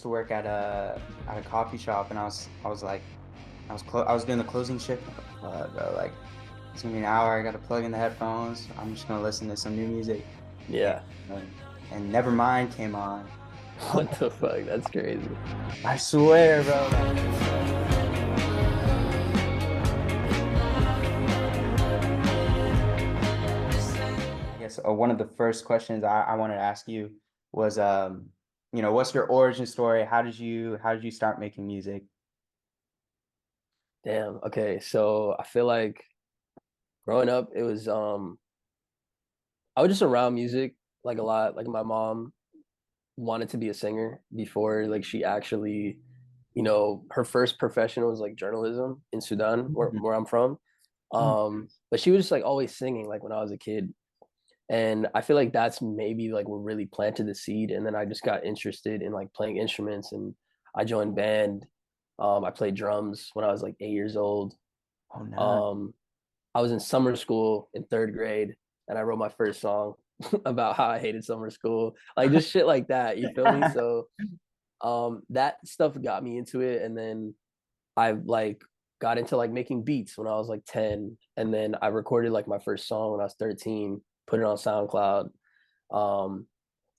to work at a coffee shop, and I was doing the closing shift. Bro, like it's gonna be an hour. I gotta plug in the headphones. I'm just gonna listen to some new music, and Yeah. and Nevermind came on. What the fuck? That's crazy. I swear, bro. I guess one of the first questions I wanted to ask you was, what's your origin story? How did you start making music? Damn. Okay. So I feel like growing up, I was just around music like a lot. Like my mom wanted to be a singer before like she actually, her first profession was like journalism in Sudan, where I'm from. Oh, But she was just like always singing like when I was a kid. And I feel like that's maybe like what really planted the seed. And then I just got interested in like playing instruments and I joined band. I played drums when I was like 8 years old. oh no. Um, I was in summer school in third grade and I wrote my first song about how I hated summer school, like just shit like that. You feel me? So that stuff got me into it. And then I like got into like making beats when I was like 10. And then I recorded like my first song when I was 13, put it on SoundCloud. Um,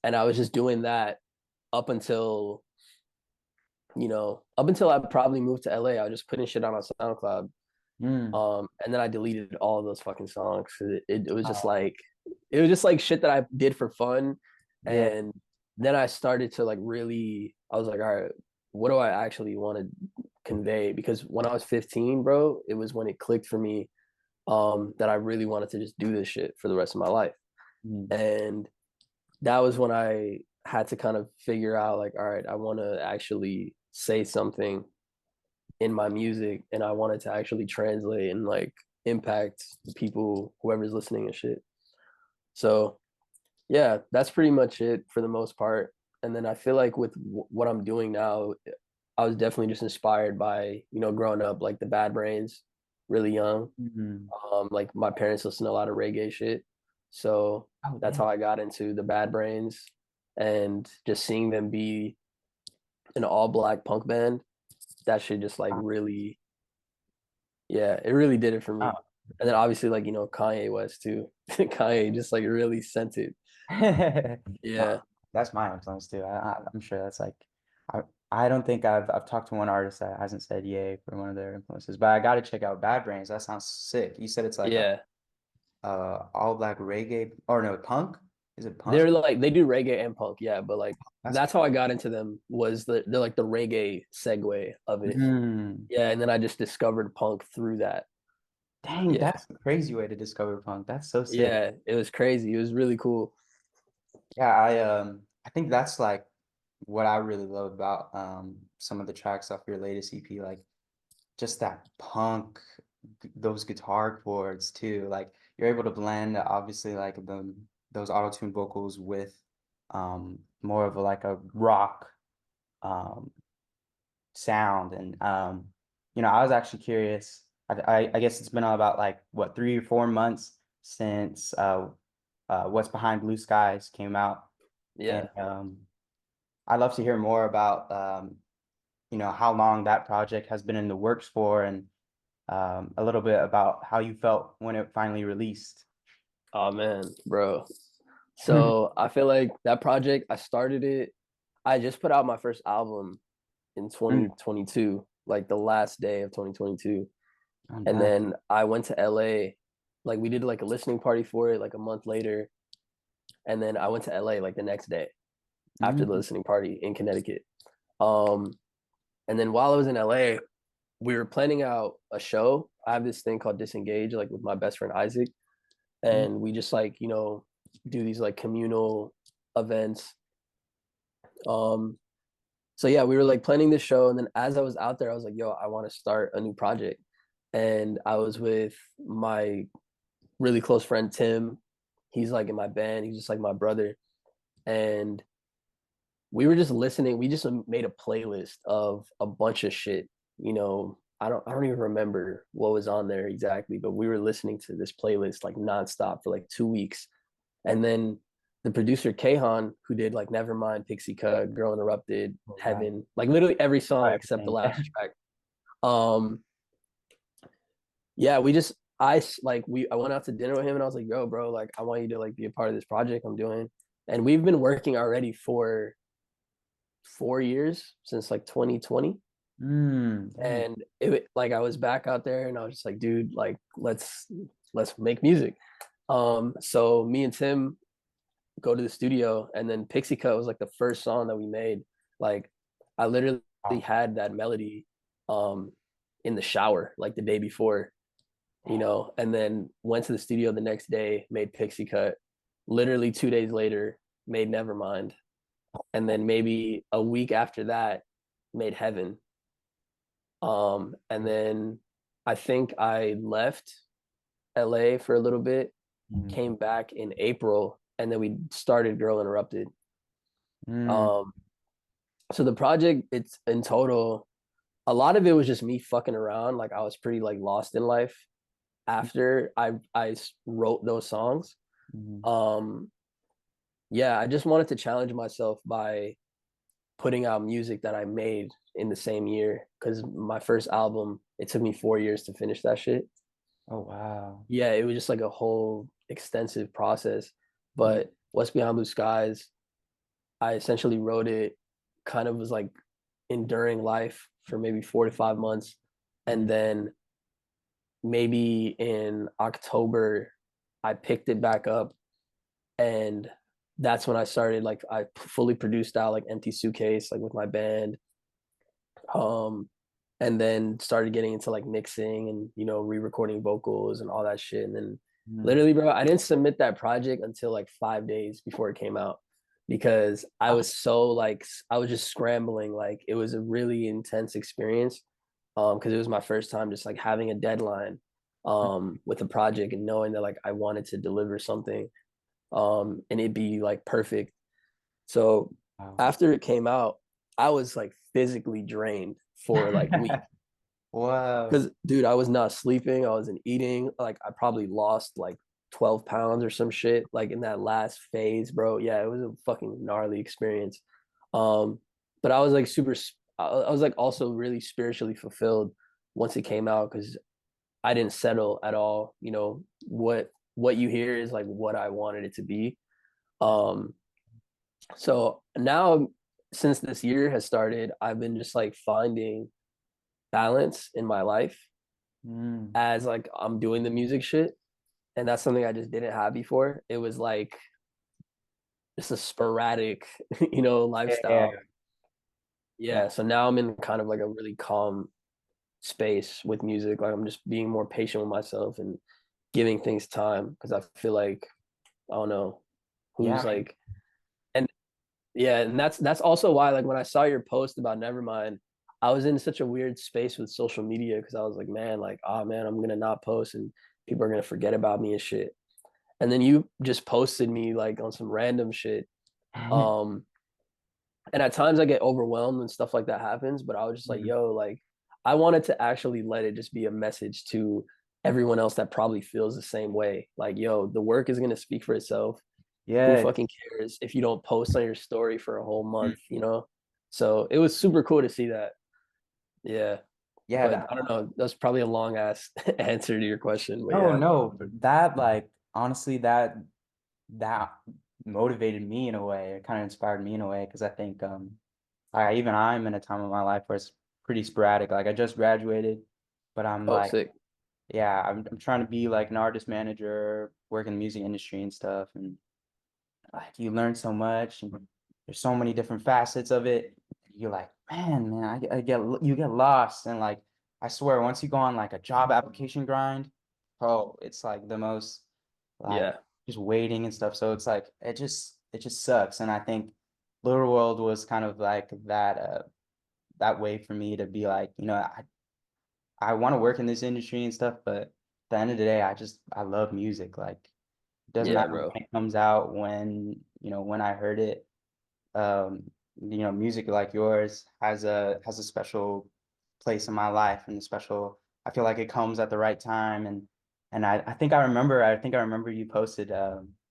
and I was just doing that up until, up until I probably moved to LA. I was just putting shit on SoundCloud. Mm. And then I deleted all of those fucking songs. It was just Oh, like shit that I did for fun. yeah. And then I started to like really, I was like, all right, what do I actually want to convey? Because when I was 15, bro, it was when it clicked for me that I really wanted to just do this shit for the rest of my life. Mm. And that was when I had to kind of figure out like, all right, I want to actually say something in my music and I wanted to actually translate and like impact people, whoever's listening and shit. So yeah, that's pretty much it for the most part. And then I feel like with what I'm doing now, I was definitely just inspired by, growing up like the Bad Brains really young. Mhm. Like my parents listen to a lot of reggae shit. So Oh, that's damn. how I got into the Bad Brains and just seeing them be an all black punk band, that shit just like Wow. really, yeah, it really did it for me. And then obviously like, Kanye West too. Kanye just like really sent it. Wow. Yeah. That's my influence too. I'm sure that's like, I I don't think I've talked to one artist that hasn't said yay for one of their influences, but I got to check out Bad Brains. That sounds sick. You said it's like a Yeah. all black reggae, or no, punk? Is it punk? They're like they do reggae and punk, yeah, but like That's that's how I got into them was they're like the reggae segue of it. mm, Yeah, and then I just discovered punk through that. dang, Yeah. that's a crazy way to discover punk. That's so sick. Yeah, it was crazy. It was really cool. Yeah, I think that's like what I really love about some of the tracks off your latest EP, like just that punk, those guitar chords too. Like you're able to blend obviously like those auto-tune vocals with more of a like a rock um sound. And I was actually curious. I guess it's been about like what 3 or 4 months since What's Behind Blue Skies came out. And Yeah. I'd love to hear more about how long that project has been in the works for, and a little bit about how you felt when it finally released. Oh man, bro. So I feel like that project, I started it. I just put out my first album in Mm. 2022, like the last day of 2022. Oh, And no. then I went to LA. Like we did like a listening party for it like a month later. And then I went to LA like the next day after the Mm. listening party in Connecticut. Um, and then while I was in LA, we were planning out a show. I have this thing called Disengage, like with my best friend Isaac. Mm. And we just like, do these like communal events. Um, so yeah, we were like planning this show. And then as I was out there, I was like, yo, I want to start a new project. And I was with my really close friend Tim. He's like in my band. He's just like my brother. And we were just listening. We just made a playlist of a bunch of shit. I don't even remember what was on there exactly, but we were listening to this playlist like nonstop for like 2 weeks. And then the producer Kahan, who did like Nevermind, Pixie Cut, Girl Interrupted, Oh, wow. Heaven, like literally every song except the Everything. last track. Um, yeah, we just I went out to dinner with him and I was like, yo, bro, like I want you to like be a part of this project I'm doing. And we've been working already for 4 years since like 2020. Dang. And it like I was back out there and I was just like, dude, like let's make music. So me and Tim go to the studio and then Pixie Cut was like the first song that we made. Like I literally Wow. had that melody um in the shower like the day before, and then went to the studio the next day, made Pixie Cut. Literally 2 days later, made Nevermind. And then maybe a week after that, made Heaven. And then I think I left LA for a little bit, Mm, came back in April, and then we started Girl Interrupted. mm, Um, so the project, it's in total, a lot of it was just me fucking around. Like I was pretty like lost in life after I wrote those songs. mm. Um, yeah, I just wanted to challenge myself by putting out music that I made in the same year because my first album, it took me 4 years to finish that shit. Oh, wow. Yeah, it was just like a whole extensive process. Mm, But West Beyond Blue Skies, I essentially wrote it kind of was like enduring life for maybe 4 to 5 months. mm, And then maybe in October, I picked it back up. And that's when I started, like, I fully produced out like Empty Suitcase, like with my band. Um, and then started getting into like mixing and re-recording vocals and all that shit. And then mm. literally, bro, I didn't submit that project until like 5 days before it came out because I Ah, was so like I was just scrambling. Like it was a really intense experience. Because it was my first time just like having a deadline with a project and knowing that like I wanted to deliver something and it'd be like perfect. So wow. after it came out, I was like physically drained for like weeks Wow. because dude, I was not sleeping, I wasn't eating. Like I probably lost like 12 pounds or some shit like in that last phase, bro. Yeah, it was a fucking gnarly experience. Um, but I was like I was like also really spiritually fulfilled once it came out because I didn't settle at all. What you hear is like what I wanted it to be. Um, so now, since this year has started, I've been just like finding balance in my life Mm. as like I'm doing the music shit. And that's something I just didn't have before. It was like just a sporadic, Yeah. lifestyle. Yeah. Yeah. So now I'm in kind of like a really calm space with music. Like I'm just being more patient with myself and giving things time because I feel like I don't know Yeah. who's like and yeah, and that's also why like when I saw your post about Nevermind, I was in such a weird space with social media because I was like, man, like, oh man, I'm gonna not post and people are gonna forget about me and shit. And then you just posted me like on some random shit. Um, and at times I get overwhelmed and stuff like that happens, but I was just like, Mm. yo, like I wanted to actually let it just be a message to everyone else that probably feels the same way. Like, yo, the work is gonna speak for itself. Who Yeah. fucking cares if you don't post on your story for a whole Mm. month? So it was super cool to see that. Yeah. Yeah. But I don't know. That's probably a long ass answer to your question. But No, yeah. no, but that like honestly that motivated me in a way. It kind of inspired me in a way because I think I'm in a time of my life where it's pretty sporadic. Like I just graduated, but I'm Oh, like, sick. yeah, I'm trying to be like an artist manager, work in the music industry and stuff, and like you learn so much, and there's so many different facets of it. You're like, man, I get you get lost, and like I swear, once you go on like a job application grind, oh, it's like the most like Yeah. just waiting and stuff. So it's like it just sucks, and I think Little World was kind of like that way for me to be like, I want to work in this industry and stuff, but at the end of the day, I love music. Like it doesn't Yeah, matter when bro. it comes out, when I heard it. Music like yours has a special place in my life and a special. I feel like it comes at the right time, and I think I remember you posted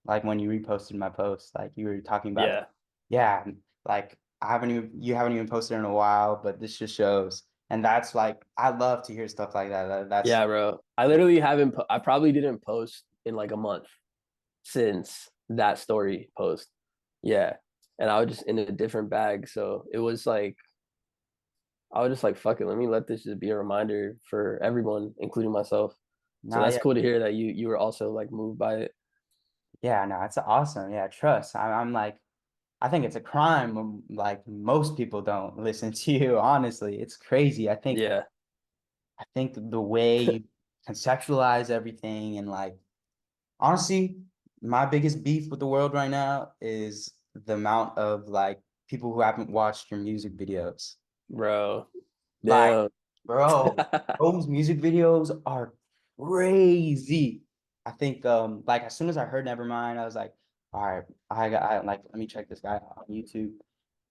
like when you reposted my post, like you were talking about it. Yeah. Yeah, like you haven't even posted in a while, but this just shows. And that's like I love to hear stuff like that. That's Yeah, bro. I literally haven't I probably didn't post in like a month since that story post. Yeah. And I was just in a different bag. So it was like I was just like, fuck it, let me let this just be a reminder for everyone, including myself. So not that's yet. cool to hear that you were also like moved by it. Yeah, no, it's awesome. Yeah, trust. I'm like I think it's a crime when like most people don't listen to you, honestly. It's crazy. Yeah. I think the way you conceptualize everything and like honestly, my biggest beef with the world right now is the amount of like people who haven't watched your music videos. Bro. Like, Damn. bro, those music videos are crazy. I think like as soon as I heard Nevermind, I was like, all right, I like let me check this guy out on YouTube.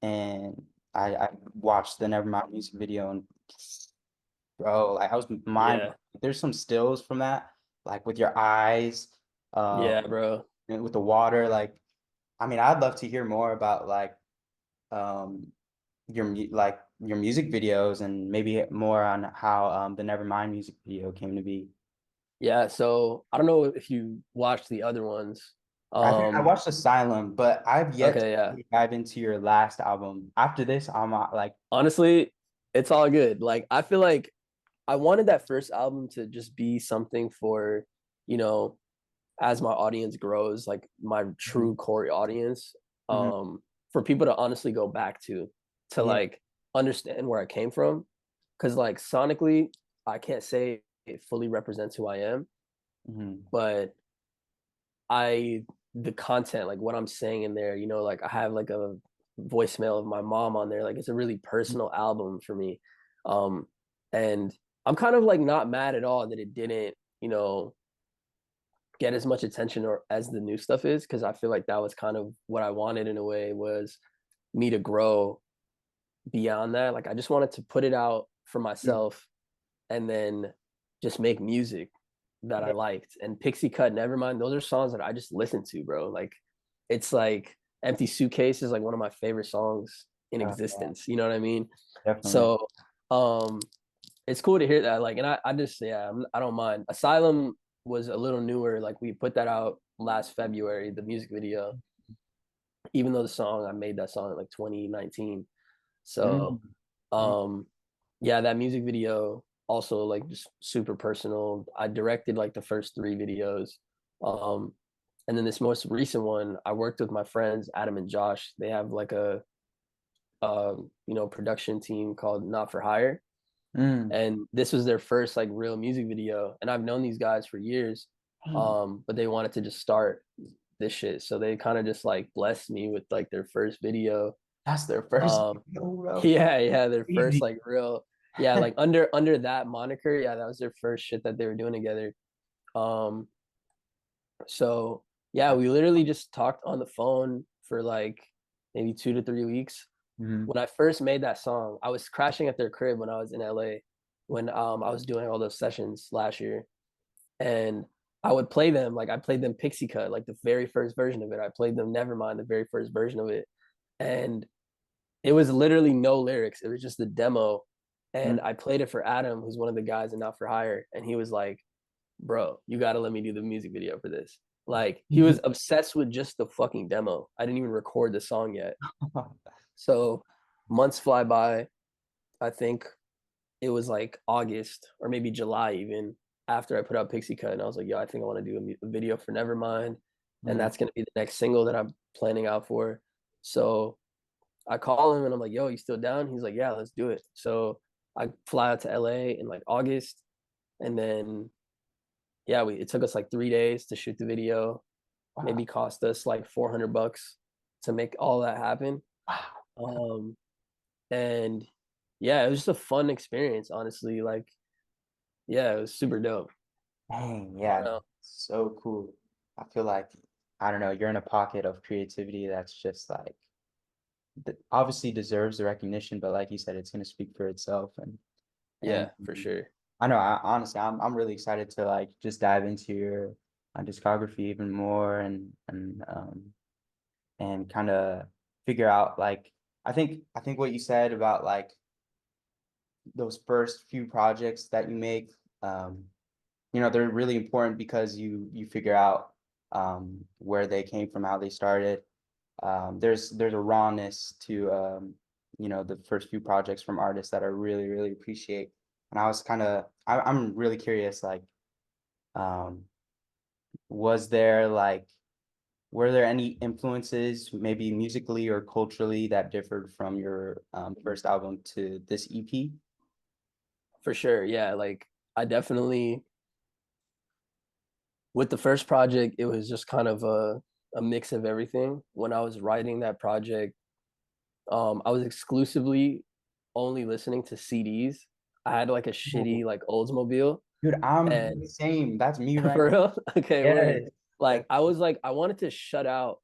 And I watched the Nevermind music video and bro, like I was mind Yeah. there's some stills from that, like with your eyes, Yeah, bro. and with the water. Like, I mean, I'd love to hear more about like um like your music videos and maybe more on how the Nevermind music video came to be. Yeah. So I don't know if you watched the other ones. I think I Um, watched Asylum, but I've yet to okay, yeah. really dive into your last album. After this, I'm like, Honestly, it's all good. Like I feel like I wanted that first album to just be something for, you know, as my audience grows, like my mhm, true core audience, mhm, for people to honestly go back to yeah, like understand where I came from. Cause like sonically, I can't say it fully represents who I am, mhm, but I the content, like what I'm saying in there, like I have like a voicemail of my mom on there. Like it's a really personal album for me. Um, and I'm kind of like not mad at all that it didn't, get as much attention or as the new stuff is, because I feel like that was kind of what I wanted in a way, was me to grow beyond that. Like I just wanted to put it out for mhm, myself and then just make music that I yeah, liked. And Pixie Cut, Nevermind, those are songs that I just listen to, bro. Like it's like Empty Suitcase is like one of my favorite songs in yeah, existence. You know what I mean? definitely. So um it's cool to hear that. Like, and I just, yeah, I don't mind. Asylum was a little newer. Like we put that out last February, the music video, even though the song, I made that song in like 2019. So, Mm, mm, um, yeah, that music video also like just super personal. I directed like the first three videos. Um, and then this most recent one, I worked with my friends, Adam and Josh. They have like a, production team called Not for Hire, mm. and this was their first like real music video, and I've known these guys for years, Dang, but they wanted to just start this shit, so they kind of just like blessed me with like their first video. that's their first um video, bro. yeah, their first Crazy. like real, yeah, like under that moniker, yeah, that was their first shit that they were doing together. Um so yeah, we literally just talked on the phone for like maybe 2 to 3 weeks. Mhm, When I first made that song, I was crashing at their crib when I was in LA, when I was doing all those sessions last year, and I would play them, like I played them Pixie Cut, like the very first version of it. I played them Nevermind, the very first version of it, and it was literally no lyrics. It was just the demo, mm, and I played it for Adam, who's one of the guys in Not for Hire, and he was like, "Bro, you got to let me do the music video for this." Like he was obsessed with just the fucking demo. I didn't even record the song yet. So months fly by. I think it was like August or maybe July even, after I put out Pixie Cut, and I was like, yo, I think I want to do a video for Nevermind, and mm, that's gonna be the next single that I'm planning out for. So I call him and I'm like, yo, you still down? He's like, yeah, let's do it. So I fly out to LA in like August, and then yeah, we it took us like 3 days to shoot the video. wow, Maybe cost us like $400 to make all that happen. wow. Um, and yeah, it was just a fun experience, honestly. Like, yeah, it was super dope. Dang, I don't yeah, know. so cool. I feel like, I don't know, you're in a pocket of creativity that's just like, obviously deserves the recognition, but like you said, it's going to speak for itself. And Yeah, for sure. I know, honestly, I'm really excited to like just dive into your discography even more, and kind of figure out like I think what you said about like those first few projects that you make, um, they're really important because you figure out where they came from, how they started. There's a rawness to the first few projects from artists that I really really appreciate. And I'm really curious, like, um, was there like were there any influences, maybe musically or culturally, that differed from your first album to this EP? For sure. Yeah, like I definitely with the first project, it was just kind of a mix of everything. When I was writing that project, I was exclusively only listening to CDs. I had like a Ooh, shitty like Oldsmobile, dude, I'm and the same. That's me right for real, okay, now. word. Yes. Like That's I was like I wanted to shut out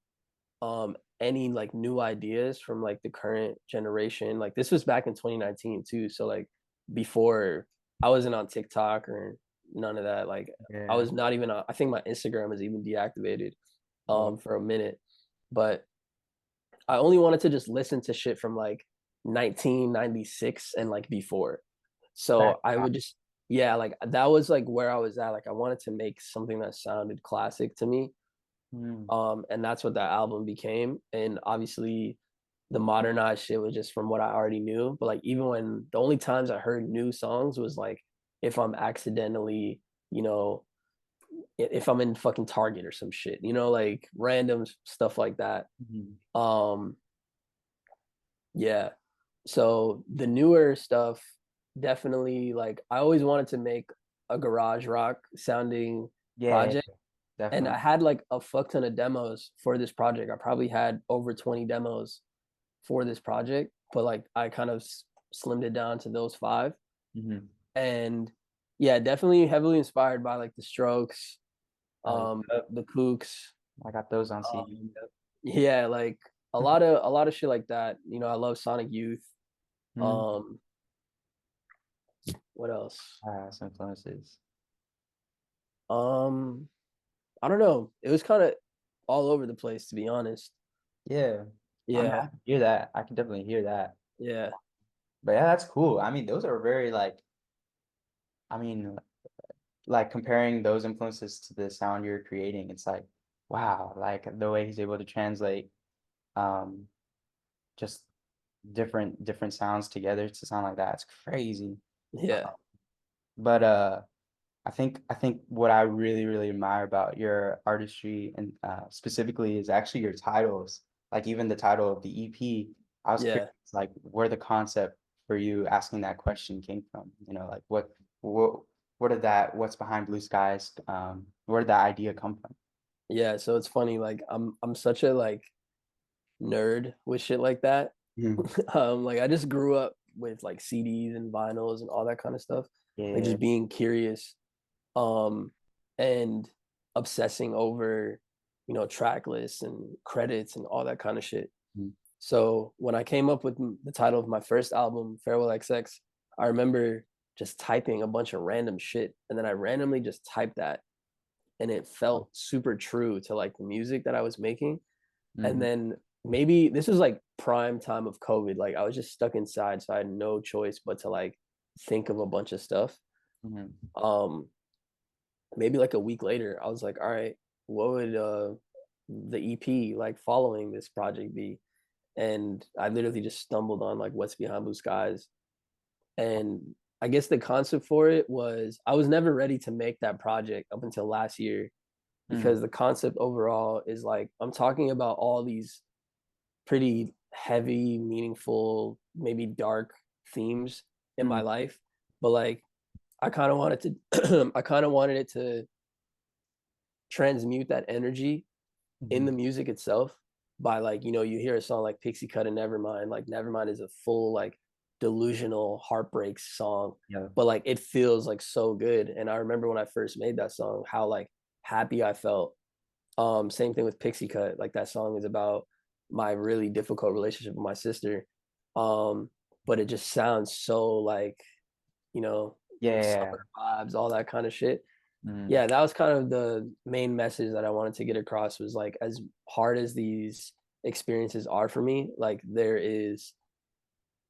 any like new ideas from like the current generation. Like this was back in 2019 too, so like before I wasn't on TikTok or none of that. Like I yeah. was not even on, I think my Instagram was even deactivated Well, for a minute. But I only wanted to just listen to shit from like 1996 and like before. that, So I would just yeah, like that was like where I was at. Like I wanted to make something that sounded classic to me. mm, And that's what that album became. And obviously the modernized shit was just from what I already knew. But like even when the only times I heard new songs was like if I'm accidentally, you know, if I'm in fucking Target or some shit, like random stuff like that. mhm. Um, yeah. So the newer stuff definitely like I always wanted to make a garage rock sounding Yeah, project. And I definitely. had like a fuck ton of demos for this project. I probably had over 20 demos for this project, but like I kind of slimmed it down to those five. Hmm. And yeah, definitely heavily inspired by like the Strokes, Oh, yep. the Kooks. I got those on CD. Um, yeah, like a lot of shit like that. I love Sonic Youth. Mm. Um, what else? Some influences. Um, I don't know. It was kind of all over the place, to be honest. Yeah. I mean, I Yeah, can hear that. I can definitely hear that. yeah, But yeah, that's cool. I mean, those are very like, I mean, like comparing those influences to the sound you're creating, it's like, wow, like the way he's able to translate um just different sounds together to sound like that. It's crazy. yeah, But I think what I really really admire about your artistry, and specifically, is actually your titles. Like even the title of the EP, I was curious yeah. like where the concept for you asking that question came from. Like what what's behind Blue Skies? Where did that idea come from? Yeah, so it's funny, like I'm such a like nerd with shit like that. Mhm. Like I just grew up with like CDs and vinyls and all that kind of stuff. Like Yeah. just being curious, um, and obsessing over, track lists and credits and all that kind of shit. Mhm. So when I came up with the title of my first album, Farewell XX, I remember just typing a bunch of random shit, and then I randomly just typed that, and it felt super true to like the music that I was making. And Mhm. then maybe this was like prime time of COVID. Like I was just stuck inside, so I had no choice but to like think of a bunch of stuff. Mhm. Um, Maybe like a week later, I was like, all right, what would the EP like following this project be? And I literally just stumbled on like What's Behind Blue Skies. And I guess the concept for it was I was never ready to make that project up until last year Mhm. because the concept overall is like I'm talking about all these pretty heavy, meaningful, maybe dark themes in my Mhm. life, but like I kind of wanted to I kind of wanted it to transmute that energy in the Mhm. music itself by like, you hear a song like Pixie Cut and Nevermind. Like Nevermind is a full like delusional heartbreak song, Yeah. but like it feels like so good. And I remember when I first made that song, how like happy I felt. Same thing with Pixie Cut. Like that song is about my really difficult relationship with my sister. Um, but it just sounds so like, you know, Yeah. summer vibes, all that kind of shit. Mm, Yeah, that was kind of the main message that I wanted to get across was like as hard as these experiences are for me, like there is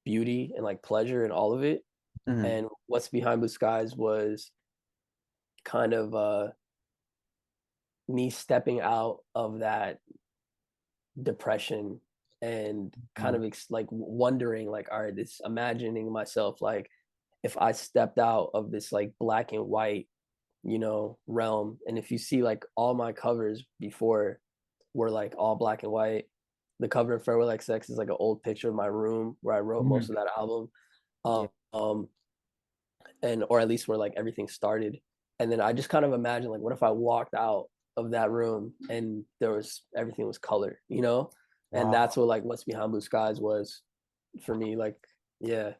beauty and like pleasure in all of it. mhm, And what's behind blue skies was kind of me stepping out of that depression and kind mhm. of like wondering like all right, this imagining myself like if I stepped out of this like black and white, realm. And if you see like all my covers before were like all black and white. The cover of Farewell Like Sex is like an old picture of my room where I wrote most Mhm. of that album. Yeah, Um, and or at least where like everything started. And then I just kind of imagine like what if I walked out of that room and there was everything was color, you know? And wow, that's what like What's Behind Blue Skies was for me. Like, yeah.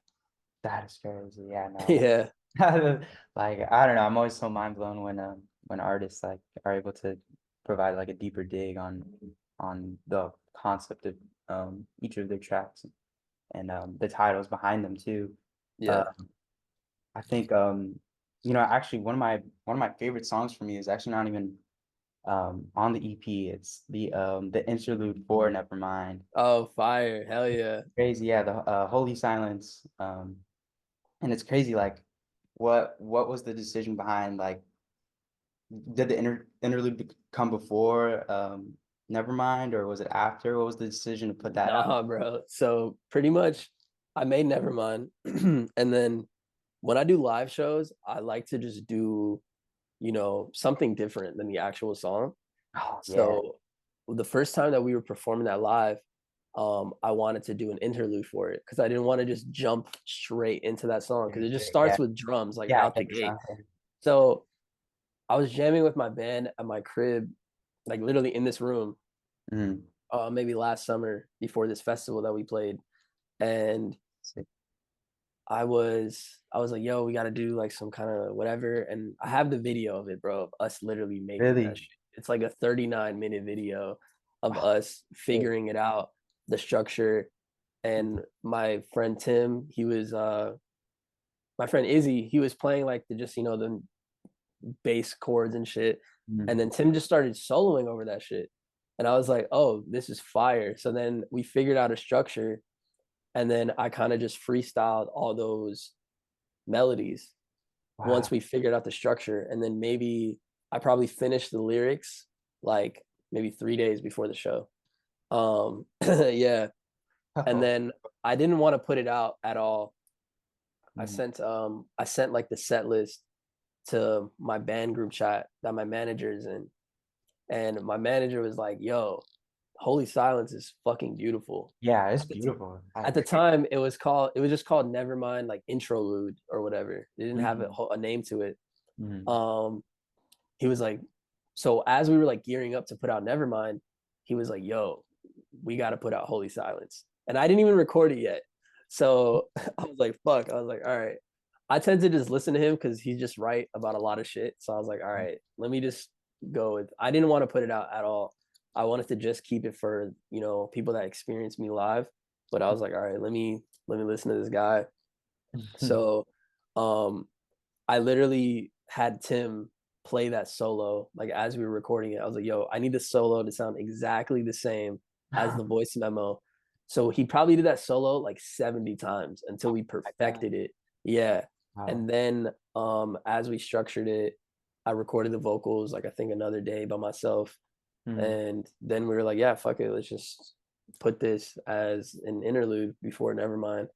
that is crazy. Yeah, no. Yeah. Like I don't know, I'm always so mind blown when artists like are able to provide like a deeper dig on the concept of each of their tracks and the titles behind them too. Uh, Yeah. I think actually one of my favorite songs for me is actually not even on the EP. It's the interlude for Nevermind. Oh, fire. Hell yeah. Crazy, yeah, the Holy Silence. And it's crazy like what was the decision behind like did the interlude come before Nevermind or was it after? What was the decision to put that out? Nah, bro. So pretty much I made Nevermind. And then when I do live shows, I like to just do, something different than the actual song. Oh yeah, So the first time that we were performing that live, I wanted to do an interlude for it because I didn't want to just jump straight into that song because very it just great. Yeah, starts with drums like yeah, I out the get the gate. sound thing. So I was jamming with my band at my crib, like literally in this room, Mhm. maybe last summer before this festival that we played, and Sick. I was like, yo, we gotta do like some kind of whatever. And I have the video of it, bro, of us literally making that Really? shit. It's like a 39-minute video of Oh, us sick. figuring it out, the structure. And my friend Tim, he was my friend Izzy, he was playing like the just, the bass chords and shit. And Mhm. then Tim just started soloing over that shit. And I was like, oh, this is fire. So then we figured out a structure and then I kind of just freestyled all those melodies Wow. once we figured out the structure. And then maybe I probably finished the lyrics like maybe 3 days before the show. Yeah. And Oh. then I didn't want to put it out at all. Mhm. I sent like the set list to my band group chat that my manager is in. And my manager was like, yo, Holy Silence is fucking beautiful. Yeah, it's At the, t- beautiful. at the time, it was just called Nevermind, like Introlude or whatever. It didn't have Mhm. a name to it. Mhm. Um, he was like, so as we were like gearing up to put out Nevermind, he was like, yo, we got to put out Holy Silence. And I didn't even record it yet. So I was like, fuck. I was like, all right. I tend to just listen to him because he's just right about a lot of shit. So I was like, all right, let me just go with. I didn't want to put it out at all. I wanted to just keep it for people that experience me live. But I was like, all right, let me listen to this guy. So, um, I literally had Tim play that solo like as we were recording it. I was like, yo, I need the solo to sound exactly the same as the voice memo. So he probably did that solo like 70 times until we My God. perfected it. Yeah. Wow. And then as we structured it, I recorded the vocals like I think another day by myself. Mhm. And then we were like, yeah, fuck it, let's just put this as an interlude before Nevermind.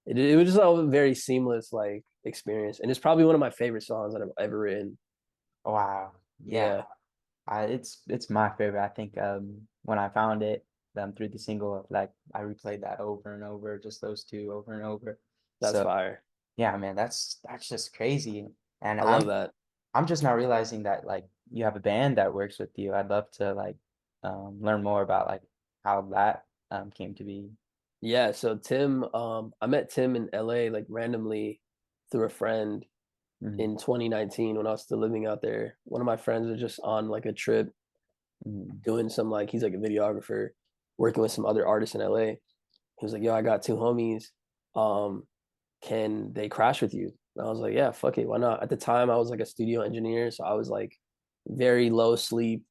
It was just a very seamless like experience, and it's probably one of my favorite songs that I've ever written. Wow. Yeah. Yeah, It's my favorite. I think when I found it through the single, like I replayed that over and over, just those two over and over. that's So fire. yeah, man, that's just crazy. And I love that. I'm just now realizing that like you have a band that works with you. I'd love to like learn more about like how that came to be. Yeah, so Tim, I met Tim in LA like randomly through a friend Mhm. in 2019 when I was still living out there. One of my friends was just on like a trip Mhm. doing some like he's like a videographer, working with some other artists in LA. He was like, "Yo, I got two homies. Um, can they crash with you?" And I was like, yeah, fuck it, why not? At the time, I was like a studio engineer, so I was like very low sleep,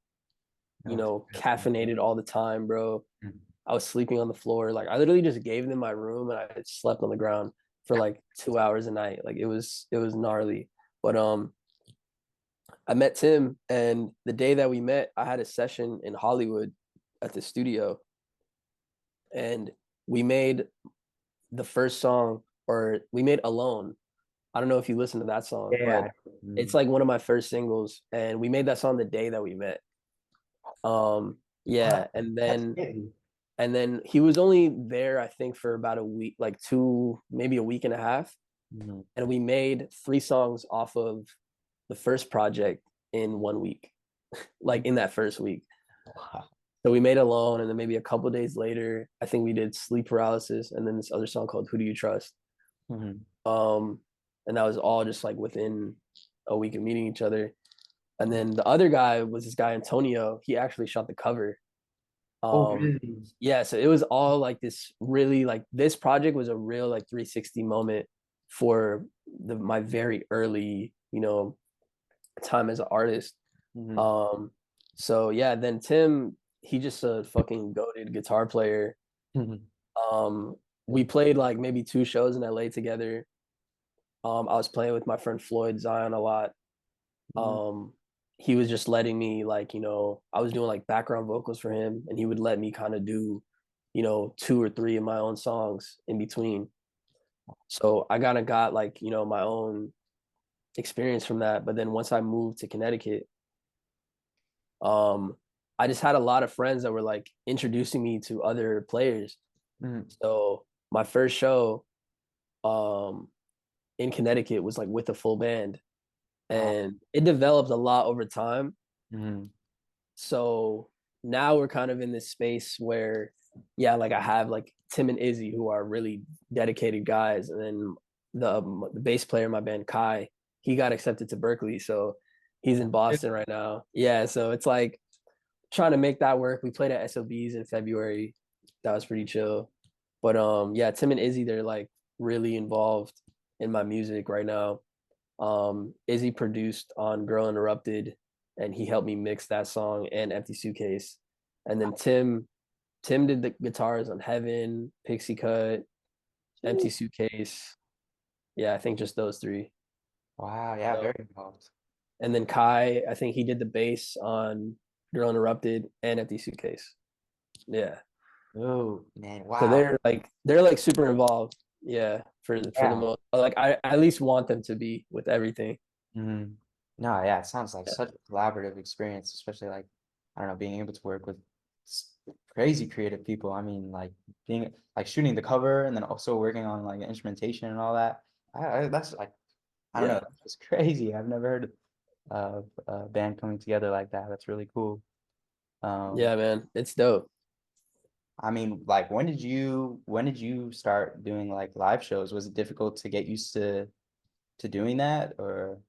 No, that's good. caffeinated all the time, bro. Mhm. I was sleeping on the floor. Like I literally just gave them my room and I slept on the ground for like 2 hours a night. Like it was gnarly. But I met Tim, and the day that we met, I had a session in Hollywood at the studio, and we made the first song, or we made Alone. I don't know if you listen to that song, Yeah. but it's like one of my first singles, and we made that song the day that we met. What? Yeah, and That's then crazy. he was only there, I think, for about a week, like two, maybe a week and a half, Mhm. and we made three songs off of the first project in 1 week, like in that first week. Wow. So we made Alone, and then maybe a couple days later, I think we did Sleep Paralysis, and then this other song called Who Do You Trust? Mhm. Um, and that was all just like within a week of meeting each other. And then the other guy was this guy Antonio. He actually shot the cover. Oh, Um, really? yeah, so it was all like this really like this project was a real like 360 moment for my very early, time as an artist. Mhm. Um, so yeah, then Tim, he just a fucking goated guitar player. Mhm. Um, we played like maybe two shows in LA together. I was playing with my friend Floyd Zion a lot. Mhm. Um, he was just letting me like, I was doing like background vocals for him, and he would let me kind of do, two or three of my own songs in between. So I kind of got like, my own experience from that. But then once I moved to Connecticut, um, I just had a lot of friends that were like introducing me to other players. Mhm. So my first show um in Connecticut was like with a full band, Wow. and it developed a lot over time. Mhm. So now we're kind of in this space where, yeah, like I have like Tim and Izzy who are really dedicated guys, and then the bass player in my band Kai, he got accepted to Berkeley, so he's in Boston right now. Yeah, so it's like trying to make that work. We played at SOBs in February. That was pretty chill. But yeah, Tim and Izzy, they're like really involved in my music right now. Izzy produced on Girl Interrupted, and he helped me mix that song and Empty Suitcase. And then Tim did the guitars on Heaven, Pixie Cut, Empty Suitcase. Yeah, I think just those three. Wow. Yeah. So, Very involved. and then Kai, I think he did the bass on Girl Interrupted and Empty Suitcase. Yeah. Oh, man. So Wow. they're like super involved. Yeah, for the Yeah. most, like I at least want them to be with everything. Mhm. No, yeah, it sounds like Yeah. such a collaborative experience, especially like, I don't know, being able to work with crazy creative people. I mean, like being like shooting the cover and then also working on like instrumentation and all that. That's like, I don't know, Yeah. that's just crazy. I've never heard of a band coming together like that. That's really cool. Um, Yeah, man. It's dope. I mean, like when did you start doing like live shows? Was it difficult to get used to doing that, or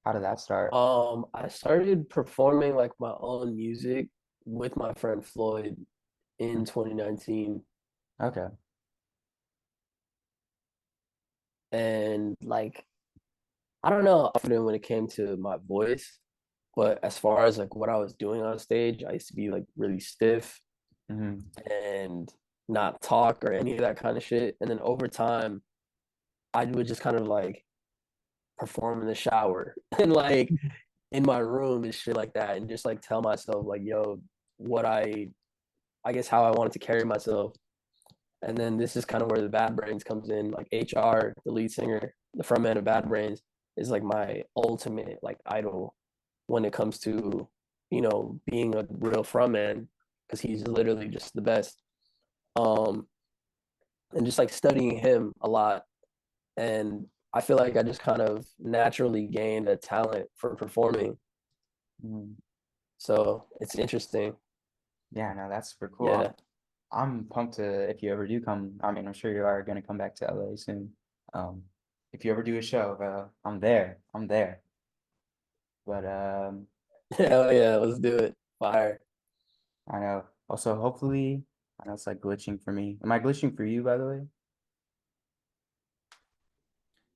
how did that start? I started performing like my own music with my friend Floyd Mm. in 2019. Okay. And like I don't know, confident when it came to my voice, but as far as like what I was doing on stage, I used to be like really stiff Hmm. and not talk or any of that kind of shit. And then over time, I would just kind of like perform in the shower and like in my room and shit like that, and just like tell myself like, yo, what I guess how I wanted to carry myself. And then this is kind of where the Bad Brains comes in. Like HR, the lead singer, the frontman of Bad Brains, is like my ultimate like idol when it comes to being a real frontman, because he's literally just the best. Um, and just like studying him a lot, and I feel like I just kind of naturally gained a talent for performing. Mm. So it's interesting. Yeah, no, that's super cool. I'm Yeah. I'm pumped to if you ever do come. I mean, I'm sure you are gonna come back to LA soon. Um, if you ever do a show, I'm there. I'm there. But Hell yeah, let's do it. Fire. I know. Also, hopefully, I know it's like glitching for me. Am I glitching for you, by the way?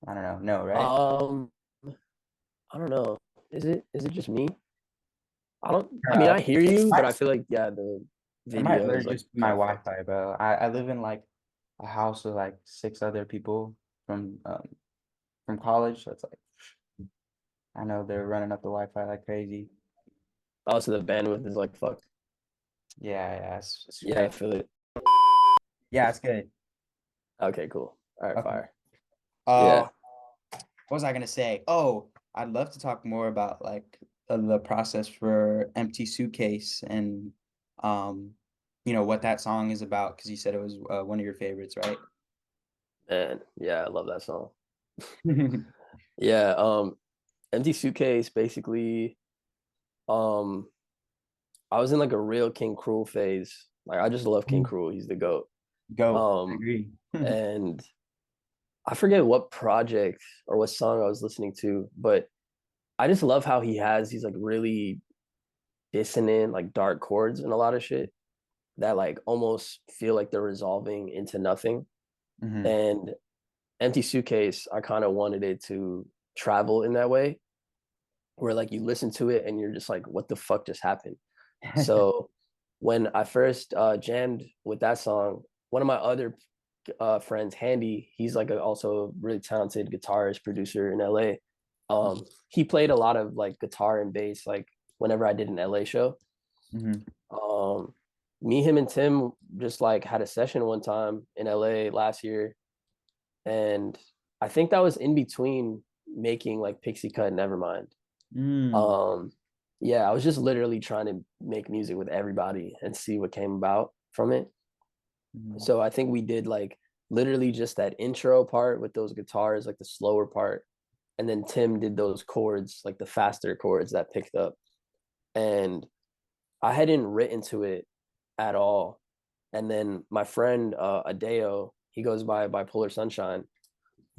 I don't know. No, right? Um, I don't know. Is it just me? I mean, Uh, I hear you, but might, I feel like yeah, the it might video is literally like just be my kind of fucked. Wi-Fi, bro. I live in like a house with like six other people from college. So it's like I know they're running up the Wi-Fi like crazy. Also, the bandwidth is like fucked. Yeah, yeah, it's Yeah, I crazy. feel it. Yeah, it's good. Okay, cool. All right, Okay. fire. Uh, Yeah, what was I gonna say? Oh, I'd love to talk more about like the process for Empty Suitcase and um, what that song is about because you said it was one of your favorites, right? and yeah, I love that song. Yeah, Empty Suitcase basically. Um, I was in like a real King Cruel phase. Like I just love King Cruel. He's the GOAT. Go. I Um, agree. and I forget what project or what song I was listening to, but I just love how he has these like really dissonant, like dark chords and a lot of shit that like almost feel like they're resolving into nothing. Hmm. And Empty Suitcase, I kind of wanted it to travel in that way, where like you listen to it and you're just like, what the fuck just happened? So when I first jammed with that song, one of my other friends, Handy, he's like also a really talented guitarist, producer in LA. He played a lot of like guitar and bass, like whenever I did an LA show. Hmm. Um, Me, him, and Tim just like had a session one time in LA last year, and I think that was in between making like Pixie Cut and Nevermind. Mm. Um, yeah, I was just literally trying to make music with everybody and see what came about from it. Mhm. So I think we did like literally just that intro part with those guitars, like the slower part. And then Tim did those chords, like the faster chords that picked up. And I hadn't written to it at all. And then my friend Adeo, he goes by Bipolar Sunshine.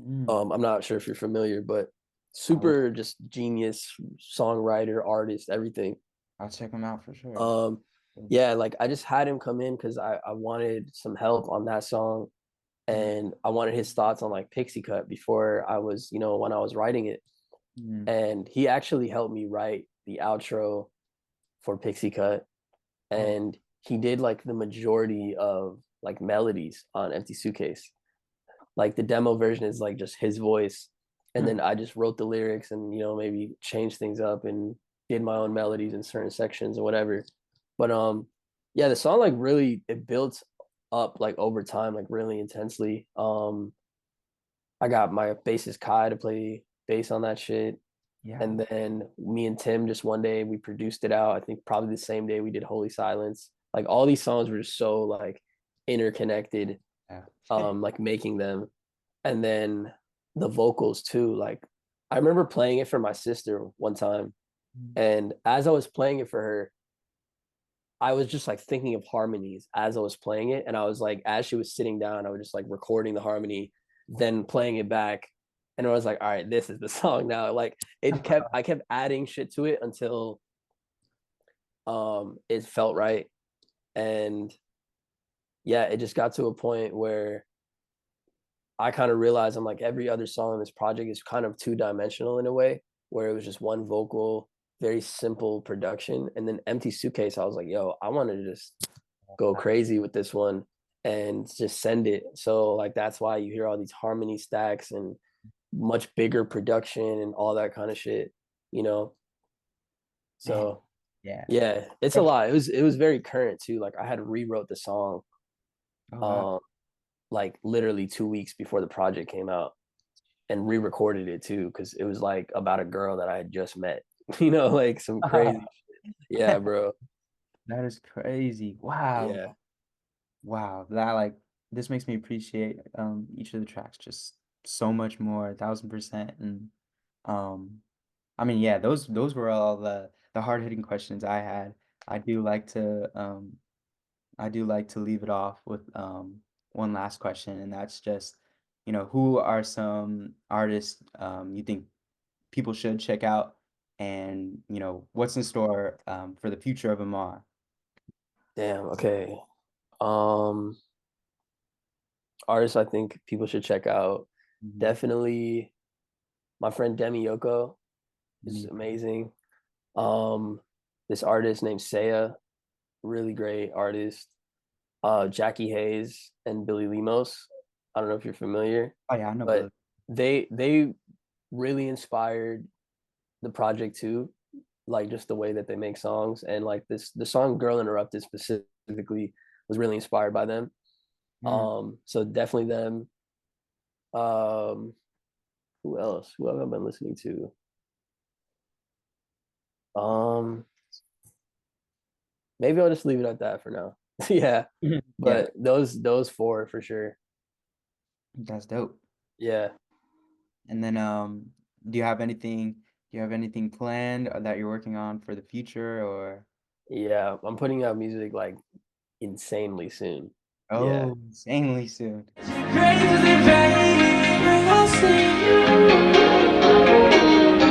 Mm. I'm not sure if you're familiar, but I will. super just genius songwriter, artist, everything. I'll check them out for sure. Um, yeah, like I just had him come in because I wanted some help on that song, Mm. and I wanted his thoughts on like Pixie Cut before I was, when I was writing it. Mm. And he actually helped me write the outro for Pixie Cut, Oh. and he did like the majority of like melodies on Empty Suitcase. Like the demo version is like just his voice, and then I just wrote the lyrics and maybe changed things up and did my own melodies in certain sections or whatever. But yeah, the song like really it built up like over time like really intensely. I got my bassist Kai to play bass on that shit. Yeah. And then me and Tim just one day we produced it out. I think probably the same day we did Holy Silence. Like all these songs were just so like interconnected, Yeah. like making them. And then the vocals too. Like I remember playing it for my sister one time. And as I was playing it for her, I was just like thinking of harmonies as I was playing it. And I was like, as she was sitting down, I was just like recording the harmony, then playing it back. And I was like, all right, this is the song now. Like I kept adding shit to it until it felt right. And yeah, it just got to a point where I kind of realized I'm like every other song in this project is kind of two-dimensional in a way, where it was just one vocal, very simple production. And then Empty Suitcase, I was like, yo, I want to just go crazy with this one and just send it. So like that's why you hear all these harmony stacks and much bigger production and all that kind of shit, you know. Man. So Yeah. yeah, it's a lot. It was very current too. Like I had rewrote the song Oh wow. um like literally 2 weeks before the project came out and re-recorded it too because it was like about a girl that I had just met. Like some crazy. Yeah, bro. That is crazy. Wow. Yeah. Wow. That like this makes me appreciate each of the tracks just so much more, 1,000%. And um I mean, yeah, those were all the hard-hitting questions I had. I do like to um I do like to leave it off with one last question, and that's just, who are some artists you think people should check out, and what's in store for the future of Ammar? Damn. Okay. Um, Artists I think people should check out. Mhm. Definitely. My friend Demi Yoko is Me. amazing. Um, this artist named Saya, really great artist. Jackie Hayes and Billy Lemos. I don't know if you're familiar, Oh yeah, I know but Billy. they really inspired the project too, like just the way that they make songs, and like this the song Girl Interrupted specifically was really inspired by them. Mm. So definitely them. Um, who else? Who have I been listening to? Um, maybe I'll just leave it at that for now. Yeah, Yeah, but those four for sure. that's dope. Yeah, And then, do you have anything? Do you have anything planned that you're working on for the future, or? yeah. I'm putting out music like insanely soon. Yeah. Oh, insanely soon. Crazy, baby, when I see you.